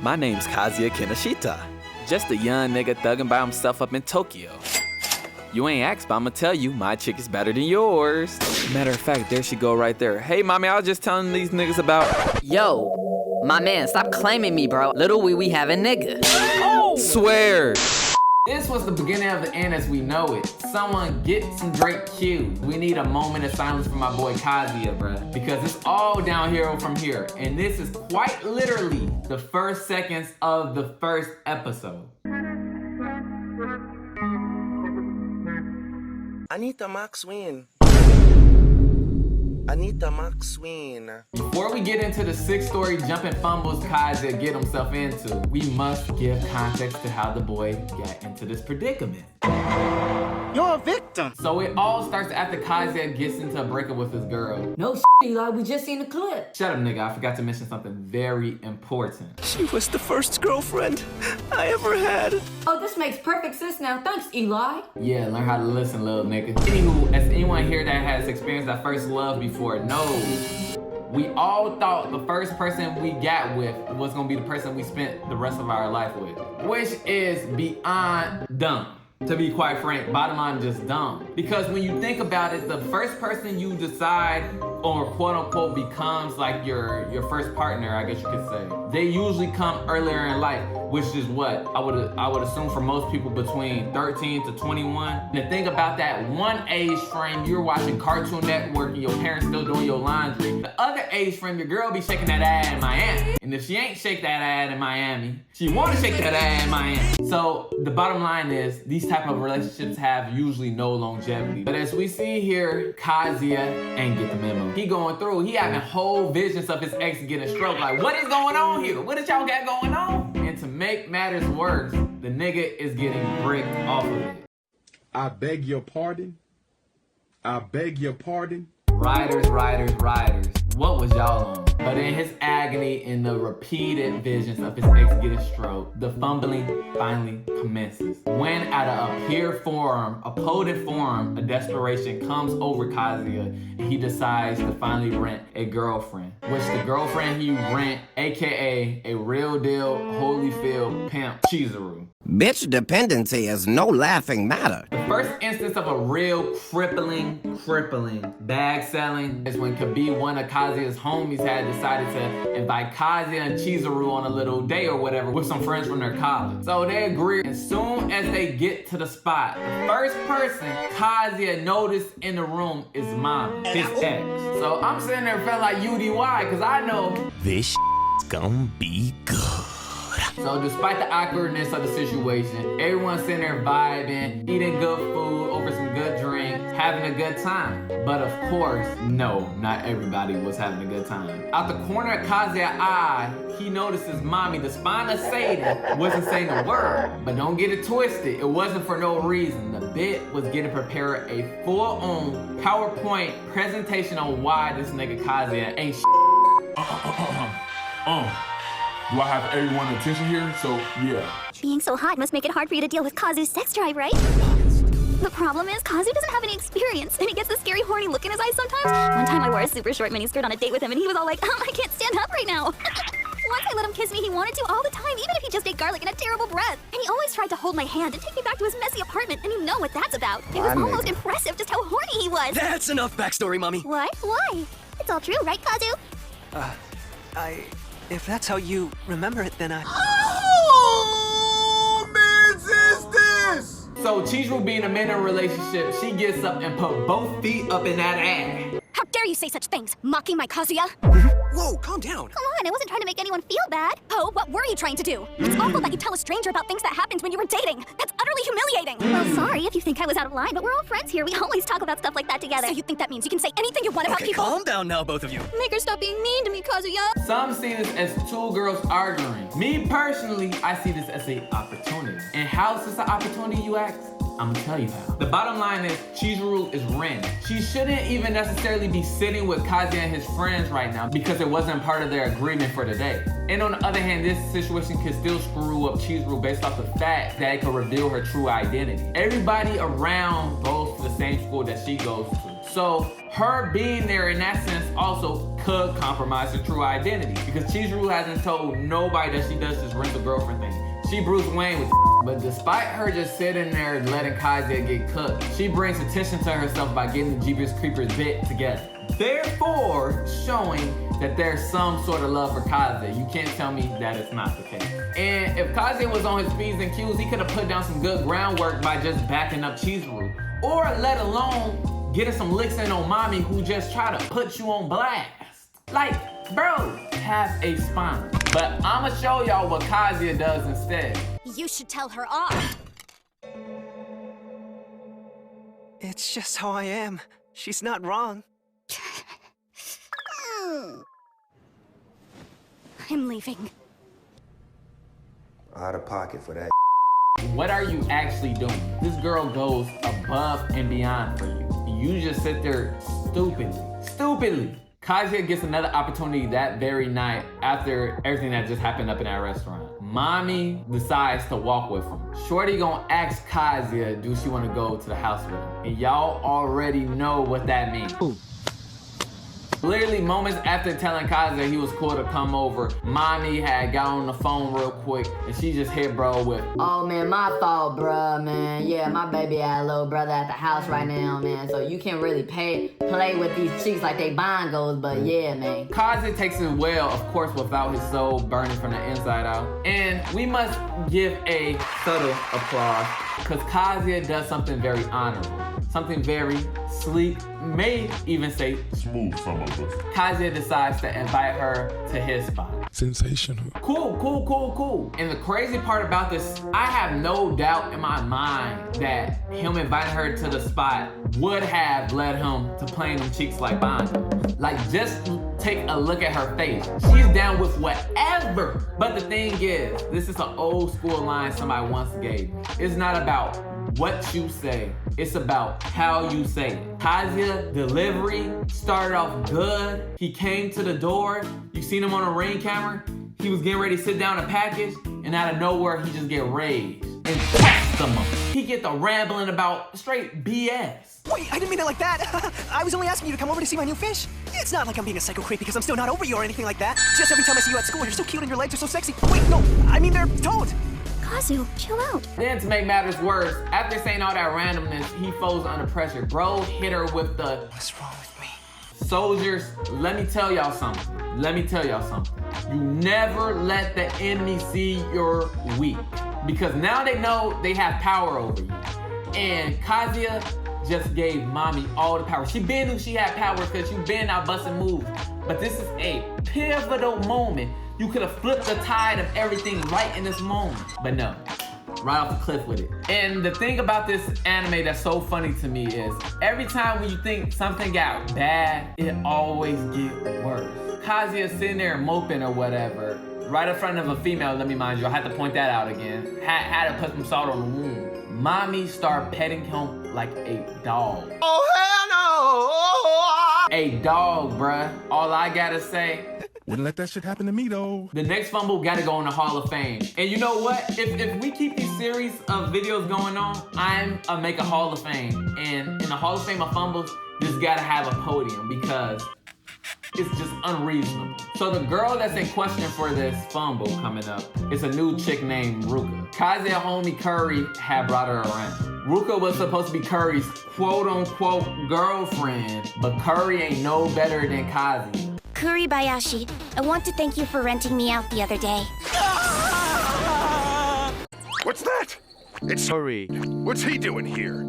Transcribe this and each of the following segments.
My name's Kazuya Kinoshita. Just a young nigga thugging by himself up in Tokyo. You ain't asked, but I'ma tell you, my chick is better than yours. Matter of fact, there she go right there. Hey, mommy, I was just telling these niggas about... Yo, my man, stop claiming me, bro. Little wee having nigga. Oh! Swear. This was the beginning of the end as we know it. Someone get some Drake cues. We need a moment of silence for my boy Kazuya, bruh. Because it's all downhill from here. And this is quite literally the first seconds of the first episode. Anita Maxwin. Anita Maxwin. Before we get into the 6-story jumping fumbles Kazuya get himself into, we must give context to how the boy got into this predicament. You're a victim. So it all starts after Kazuya gets into a breakup with his girl. No Eli, we just seen the clip. Shut up, nigga. I forgot to mention something very important. She was the first girlfriend I ever had. Oh, this makes perfect sense now. Thanks, Eli. Yeah, learn how to listen, little nigga. Anywho, as anyone here that has experienced that first love before knows, we all thought the first person we got with was gonna be the person we spent the rest of our life with, which is beyond dumb. To be quite frank, bottom line, just dumb. Because when you think about it, the first person you decide or quote unquote becomes like your first partner, I guess you could say, they usually come earlier in life, which is what I would assume for most people between 13 to 21. And to think about that one age frame, you're watching Cartoon Network and your parents still doing your laundry. The other age frame, your girl be shaking that ass in Miami. And if she ain't shake that ass in Miami, she wanna shake that ass in Miami. So the bottom line is, these type of relationships have usually no longevity. But as we see here, Kazuya ain't get the memo. He going through, he having whole visions of his ex getting stroke. Like, what is going on here? What did y'all got going on? And to make matters worse, the nigga is getting bricked off of it. I beg your pardon. I beg your pardon. Riders. What was y'all on? But in his agony, in the repeated visions of his ex getting stroke, the fumbling finally commences. When out of a pure form, a potent form of desperation comes over Kazuya, and he decides to finally rent a girlfriend. Which the girlfriend he rent, aka a real deal Holyfield pimp, Chizuru. Bitch dependency is no laughing matter. The first instance of a real crippling bag selling is when Khabib, one of Kazuya's homies, had decided to invite Kazuya and Chizuru on a little date or whatever with some friends from their college. So they agree. As soon as they get to the spot, the first person Kazuya noticed in the room is Mom, his ex. So I'm sitting there feeling like UDY, because I know This gonna be good. So despite the awkwardness of the situation, everyone's sitting there vibing, eating good food over some good drinks, having a good time. But of course, no, not everybody was having a good time. Out the corner of Kazuya's eye, he notices Mommy, the spine of Satan, wasn't saying a word. But don't get it twisted, it wasn't for no reason. The bit was getting prepared a full-on PowerPoint presentation on why this nigga Kazuya ain't Do I have everyone's attention here? So, yeah. Being so hot must make it hard for you to deal with Kazu's sex drive, right? The problem is, Kazu doesn't have any experience, and he gets this scary horny look in his eyes sometimes. One time I wore a super short miniskirt on a date with him, and he was all like, I can't stand up right now. Once I let him kiss me, he wanted to all the time, even if he just ate garlic and had terrible breath. And he always tried to hold my hand and take me back to his messy apartment, and you know what that's about. It was almost impressive just how horny he was. That's enough backstory, Mommy. What? Why? It's all true, right, Kazu? If that's how you remember it, then I... Oh, man, is this? So Chizuru being a man in a relationship, she gets up and put both feet up in that ass. How dare you say such things, mocking my Kazuya? Whoa, calm down. Come on, I wasn't trying to make anyone feel bad. Oh, what were you trying to do? It's awful that you tell a stranger about things that happened when you were dating. That's utterly humiliating. Well, sorry if you think I was out of line, but we're all friends here. We always talk about stuff like that together. So you think that means you can say anything you want about people? Calm down now, both of you. Make her stop being mean to me, Kazuya. Some see this as two girls arguing. Me personally, I see this as an opportunity. And how is this an opportunity, you ask? I'm gonna tell you how. The bottom line is, Chizuru is renting. She shouldn't even necessarily be sitting with Kazuya and his friends right now because it wasn't part of their agreement for the day. And on the other hand, this situation could still screw up Chizuru based off the fact that it could reveal her true identity. Everybody around goes to the same school that she goes to. So her being there in that sense also could compromise her true identity. Because Chizuru hasn't told nobody that she does this rental girlfriend thing. She Bruce Wayne with but despite her just sitting there letting Kazuya get cooked, she brings attention to herself by getting the Jeepers Creepers bit together. Therefore, showing that there's some sort of love for Kazuya. You can't tell me that it's not the case. And if Kazuya was on his P's and Q's, he could have put down some good groundwork by just backing up Chizuru. Or let alone getting some licks in on mommy who just try to put you on blast. Like, bro, have a spine. But I'ma show y'all what Kazuya does instead. You should tell her off. It's just how I am. She's not wrong. I'm leaving. Out of pocket for that. What are you actually doing? This girl goes above and beyond for you. You just sit there stupidly. Kazuya gets another opportunity that very night after everything that just happened up in that restaurant. Mommy decides to walk with him. Shorty gonna ask Kazuya, do she wanna go to the house with him? And y'all already know what that means. Literally moments after telling Kazuya he was cool to come over, mommy had got on the phone real quick and she just hit bro with, Oh man, my fault, bruh, man. Yeah, my baby had a little brother at the house right now, man. So you can't really play with these chicks like they bongos, but yeah, man. Kazuya takes it well, of course, without his soul burning from the inside out. And we must give a subtle applause because Kazuya does something very honorable. Something very sleek, may even say smooth some of us. Kazuya decides to invite her to his spot. Sensational. Cool. And the crazy part about this, I have no doubt in my mind that him inviting her to the spot would have led him to playing them cheeks like Bondo. Like, just take a look at her face. She's down with whatever. But the thing is, this is an old school line somebody once gave me. It's not about what you say, it's about how you say it. Kazuya delivery started off good. He came to the door. You seen him on a Ring camera. He was getting ready to sit down a package, and out of nowhere, he just get raged and text him. He get the rambling about straight BS. Wait, I didn't mean it like that. I was only asking you to come over to see my new fish. It's not like I'm being a psycho creep because I'm still not over you or anything like that. Just every time I see you at school, you're so cute and your legs are so sexy. Wait, no, I mean they're toned. Kazu, chill out. Then to make matters worse, after saying all that randomness, he folds under pressure. Bro hit her with the, What's wrong with me? soldiers, let me tell y'all something. You never let the enemy see you're weak. Because now they know they have power over you. And Kazuya just gave mommy all the power. She been knew she had power because you been out busting moves. But this is a pivotal moment. You could have flipped the tide of everything right in this moment. But no, right off the cliff with it. And the thing about this anime that's so funny to me is every time when you think something got bad, it always get worse. Kazuya sitting there moping or whatever, right in front of a female, let me mind you, I had to point that out again. Had to put some salt on the wound. Mommy started petting him like a dog. Oh, hell no! A dog, bruh. All I gotta say, Wouldn't let that shit happen to me though. the next fumble gotta go in the Hall of Fame. And you know what? If we keep these series of videos going on, I'm gonna make a Hall of Fame. And in the Hall of Fame of fumbles, this gotta have a podium because it's just unreasonable. So the girl that's in question for this fumble coming up is a new chick named Ruka. Kazuya homie Curry had brought her around. Ruka was supposed to be Curry's quote-unquote girlfriend, but Curry ain't no better than Kazuya. Kuribayashi, I want to thank you for renting me out the other day. What's that? It's Hurry. What's he doing here?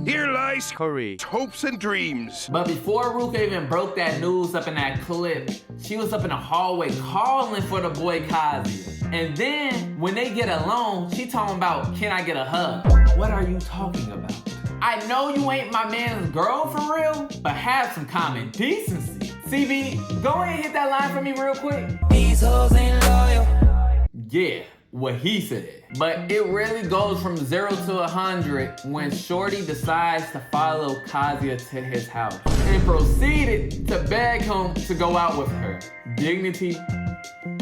Here lies Hurry. Hopes and dreams. But before Ruka even broke that news up in that clip, she was up in the hallway calling for the boy Kazuya. And then when they get alone, she talking about, can I get a hug? What are you talking about? I know you ain't my man's girl for real, but have some common decency. CB, go ahead and hit that line for me real quick. These hoes ain't loyal. Yeah, what he said. But it really goes from 0 to 100 when Shorty decides to follow Kazuya to his house and proceeded to beg him to go out with her. Dignity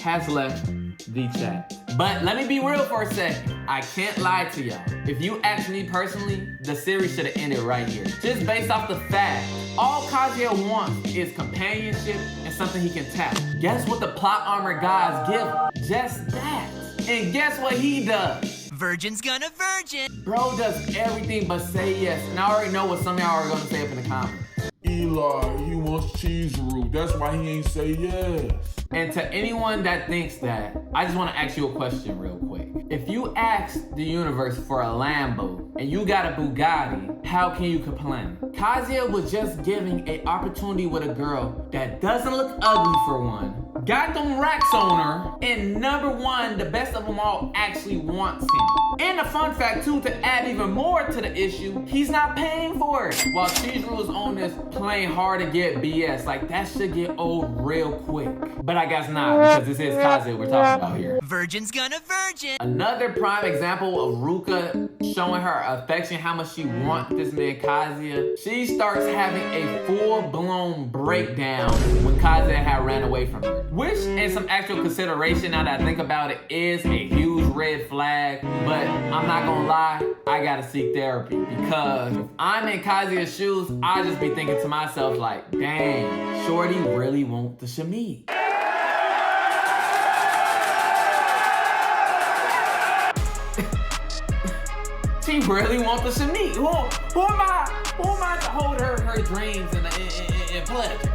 has left the chat. But let me be real for a second. I can't lie to y'all. If you ask me personally, the series should have ended right here. Just based off the fact, all Kazuya wants is companionship and something he can tap. Guess what the plot armor guys give him? Just that. And guess what he does? Virgin's gonna virgin. Bro does everything but say yes. And I already know what some of y'all are gonna say up in the comments. Eli, he wants Chizuru. That's why he ain't say yes. And to anyone that thinks that, I just want to ask you a question real quick. If you asked the universe for a Lambo and you got a Bugatti, how can you complain? Kazuya was just giving an opportunity with a girl that doesn't look ugly for one, got them racks on her, and number one, the best of them all actually wants him. And a fun fact too, to add even more to the issue, he's not paying for it. While Chizuru is on this playing hard to get BS, like that should get old real quick. But I guess not, because this is Kazuya we're talking about here. Virgin's gonna virgin. Another prime example of Ruka showing her affection, how much she wants this man Kazuya. She starts having a full-blown breakdown when Kazuya had ran away from her. Which, in some actual consideration, now that I think about it, is a huge red flag. But I'm not gonna lie, I gotta seek therapy. Because if I'm in Kazuya's shoes, I just be thinking to myself like, dang, shorty really want the shami. She really wants the shami. Who am I to hold her dreams and pleasures?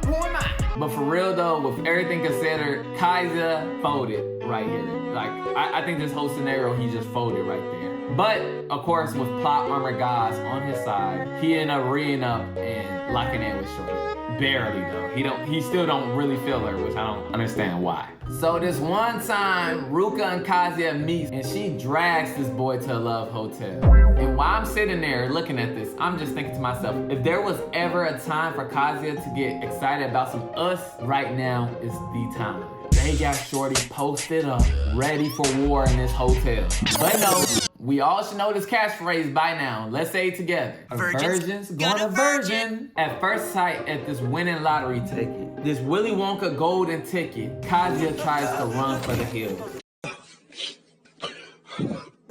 Who am I? But for real though, with everything considered, Kazuya folded right here. Like, I think this whole scenario, he just folded right there. But, of course, with plot armor guys on his side, he ended up reading up and locking in with Shorty. Barely though. He still don't really feel her, which I don't understand why. So this one time, Ruka and Kazuya meet and she drags this boy to a love hotel. And while I'm sitting there looking at this, I'm just thinking to myself, if there was ever a time for Kazuya to get excited about some us, right now is the time. They got Shorty posted up, ready for war in this hotel. But no, we all should know this catchphrase by now. Let's say it together. A virgin's gonna virgin. At first sight at this winning lottery ticket, this Willy Wonka golden ticket, Kazuya tries to run for the hills.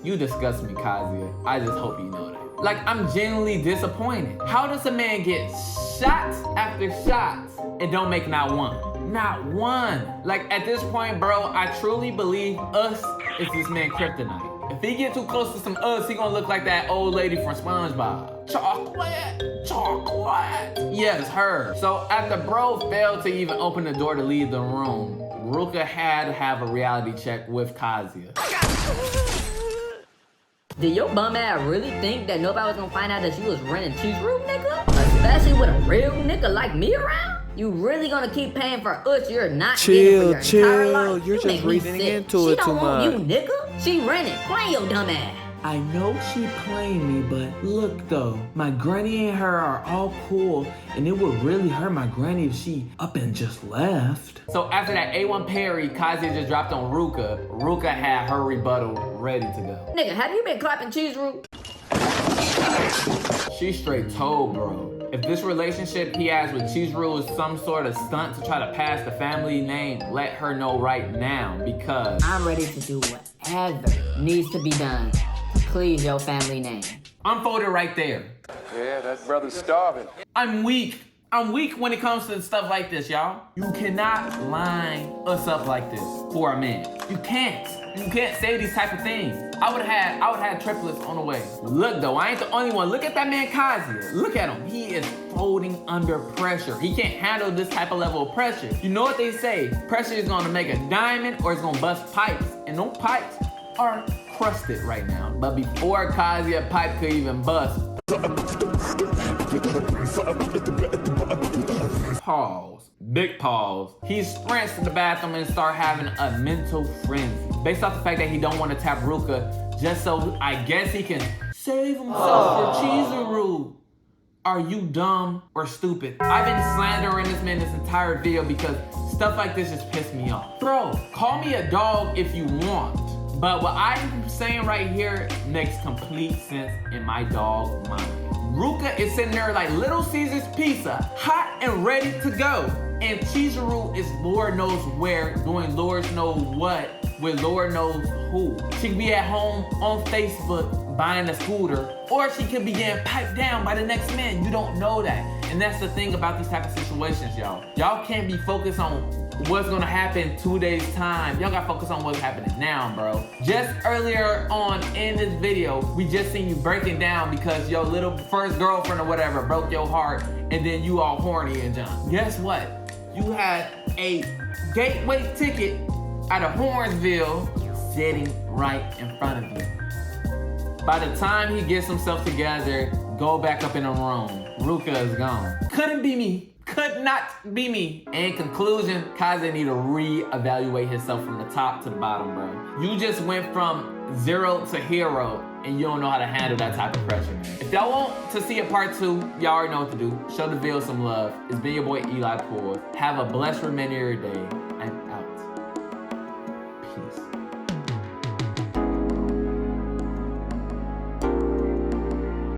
You disgust me, Kazuya. I just hope you know that. Like, I'm genuinely disappointed. How does a man get shots after shots and don't make not one? Not one. Like, at this point, bro, I truly believe us is this man kryptonite. If he get too close to some us, he gonna look like that old lady from SpongeBob. Chocolate, chocolate. Yes, her. So after bro failed to even open the door to leave the room, Ruka had to have a reality check with Kazuya. Did your bum ass really think that nobody was gonna find out that you was renting Chizuru, nigga? Especially with a real nigga like me around? You really gonna keep paying for us? You're not getting for your entire life? You're You just make me reading sick. into She it don't too want much. you, nigga. She renting. Play your dumb ass. I know she playing me, but look though, my granny and her are all cool, and it would really hurt my granny if she up and just left. So after that A1 parry, Kazuya just dropped on Ruka. Ruka had her rebuttal ready to go. Nigga, have you been clapping Chizuru? She straight told bro, if this relationship he has with Chizuru is some sort of stunt to try to pass the family name, let her know right now, because I'm ready to do whatever needs to be done to please your family name. unfolded right there. Yeah, that brother's starving. I'm weak. I'm weak when it comes to stuff like this, y'all. You cannot line us up like this for a man. You can't. You can't say these type of things. I would have had triplets on the way. Look though, I ain't the only one. Look at that man Kazuya. Look at him. He is folding under pressure. He can't handle this type of level of pressure. You know what they say? Pressure is gonna make a diamond or it's gonna bust pipes. And those pipes are crusted right now. But before Kazuya pipe could even bust, pause. Big pause. He sprints to the bathroom and start having a mental frenzy. Based off the fact that he don't want to tap Ruka, just so I guess he can save himself for Chizuru. Are you dumb or stupid? I've been slandering this man this entire video because stuff like this just pissed me off. Bro, call me a dog if you want, but what I'm saying right here makes complete sense in my dog mind. Ruka is sitting there like Little Caesar's pizza, hot and ready to go. And Chizuru is Lord knows where, doing Lord knows what, with Lord knows who. She could be at home on Facebook buying a scooter, or she could be getting piped down by the next man. You don't know that. And that's the thing about these type of situations, y'all. Y'all can't be focused on what's gonna happen 2 days time. Y'all gotta focus on what's happening now, bro. Just earlier on in this video, we just seen you breaking down because your little first girlfriend or whatever broke your heart, and then you all horny and junk. Guess what? You had a gateway ticket out of Hornsville sitting right in front of you. By the time he gets himself together, go back up in the room. Ruka is gone. Couldn't be me. Could not be me. In conclusion, Kaze need to reevaluate himself from the top to the bottom, bro. You just went from 0 to hero, and you don't know how to handle that type of pressure, man. If y'all want to see a part 2, y'all already know what to do. Show the video some love. It's been your boy Eli Poole. Have a blessed remainder of your day.